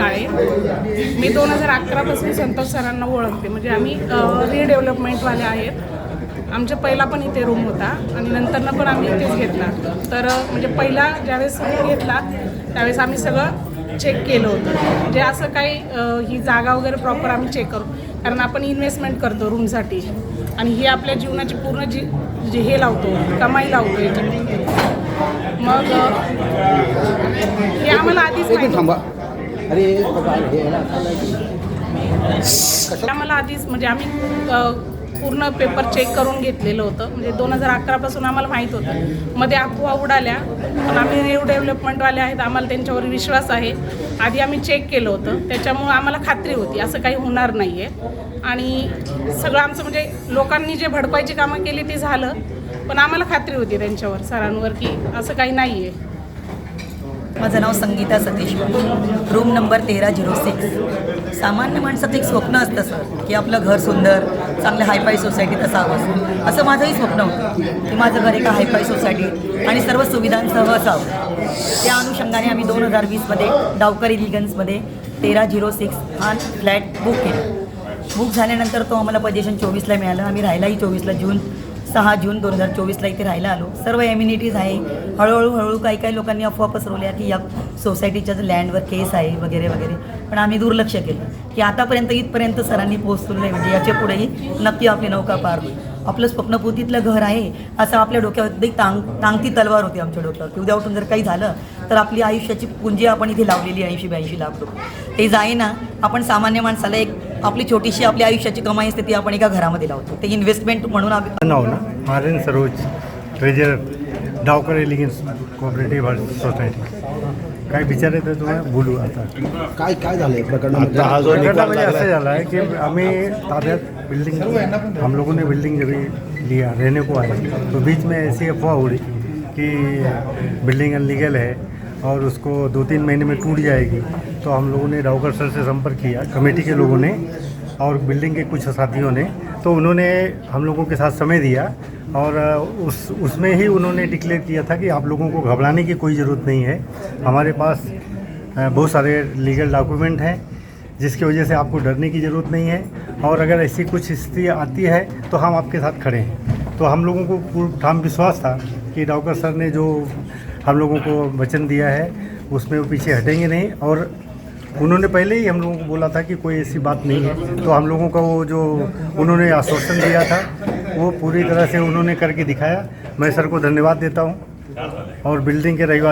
काळे. मी 2011 पासून संतोष सरांना ओळखते. म्हणजे आम्ही रिडेव्हलपमेंटवाले आहेत. आमच्या पहिला पण इथे रूम होता आणि नंतरनं पण आम्ही इथेच घेतला. तर म्हणजे पहिला ज्यावेळेस रूम घेतला त्यावेळेस आम्ही सगळं चेक केलं होतं. म्हणजे असं काही ही जागा वगैरे प्रॉपर आम्ही चेक करू, कारण आपण इन्व्हेस्टमेंट करतो रूमसाठी आणि ही आपल्या जीवनाची पूर्ण जे हे लावतो, कमाई लावतो याच्यामध्ये. मग हे आम्हाला आधीच माहिती आम्हाला आधीच म्हणजे आम्ही पूर्ण पेपर चेक करून घेतलेलं होतं. म्हणजे 2011 पासून आम्हाला माहीत होतं. मध्ये अफवा उडाल्या, पण आम्ही न्यू डेव्हलपमेंटवाले आहेत, आम्हाला त्यांच्यावर विश्वास आहे. आधी आम्ही चेक केलं होतं, त्याच्यामुळं आम्हाला खात्री होती असं काही होणार नाही आहे. आणि सगळं आमचं म्हणजे लोकांनी जे भडकवायची कामं केली ते झालं, पण आम्हाला खात्री होती त्यांच्यावर, सरांवर, की असं काही नाही आहे. माझं नाव संगीता सतीश, रूम नंबर 1306. सामान्य माणसाचं एक स्वप्न असतं सर, की आपलं घर सुंदर, चांगल्या हायफाय सोसायटीत असावं. असं माझंही स्वप्न होतं की माझं घर एका हायफाय सोसायटीत आणि सर्व सुविधांसह असावं. त्या अनुषंगाने आम्ही 2020मध्ये डावकर इलिगन्समध्ये 1306 हा फ्लॅट बुक केला. बुक झाल्यानंतर तो आम्हाला पोझिशन 24ला मिळालं. आम्ही राहायलाही 24ला 6 जून 2024ला इथे राहायला आलो. सर्व एम्युनिटीज आहे. हळूहळू काही लोकांनी अफवा पसरवल्या की या सोसायटीच्या लँडवर केस आहे वगैरे वगैरे, पण आम्ही दुर्लक्ष केलं की आतापर्यंत इथपर्यंत सरांनी पोहोचलो नाही. म्हणजे याच्या पुढेही नक्की आपली नौका पार होईल. आपलं स्वप्नपूर्तीतलं घर आहे असं आपल्या डोक्यावर टांगती तलवार होती आमच्या डोक्यावर, की उद्या उठून जर काही झालं तर आपली आयुष्याची पुंजी आपण इथे लावलेली 80-82 लाख रुपये ते जाईना. आपण सामान्य माणसाला एक आपली छोटीशी आपली आयुष्याची कमाई असते ती आपण एका घरामध्ये लावतो. ते इन्व्हेस्टमेंट म्हणून नाव ना Aryan Saroj, treasurer, Dawkar elegance cooperative society. काय विचारायचं आहे तुम्हाला? बोलू आता. काय झालं प्रकरणामध्ये? प्रकरणामध्ये असं झालं आहे कि हमें ताबियत बिल्डिंग, हम लोगों ने बिल्डिंग जब लिया रहने को आए तो बीच में ऐसी अफवाह उड़ी कि बिल्डिंग अनलीगल है और उसको 2-3 महीने में टूट जाएगी. तो हम लोगों ने डावकर सर से संपर्क किया, कमेटी के लोगों ने और बिल्डिंग के कुछ साथियों ने. तो उन्होंने हम लोगों के साथ समय दिया और उसमें ही उन्होंने डिक्लेयर किया था कि आप लोगों को घबराने की कोई ज़रूरत नहीं है. हमारे पास बहुत सारे लीगल डॉक्यूमेंट हैं जिसकी वजह से आपको डरने की ज़रूरत नहीं है. और अगर ऐसी कुछ स्थिति आती है तो हम आपके साथ खड़े हैं. तो हम लोगों को पूर्ण ठाम विश्वास था कि डावकर सर ने जो हम लोगों को वचन दिया है उसमें वो पीछे हटेंगे नहीं. और उन्होंने पहले ही हम लोगों को बोला था कि कोई ऐसी बात नहीं है. तो हम लोगों का वो जो उन्होंने आश्वासन दिया था वो पूरी तरह से उन्होंने करके दिखाया. मैं सर को धन्यवाद देता हूँ. और बिल्डिंग के रहिवासी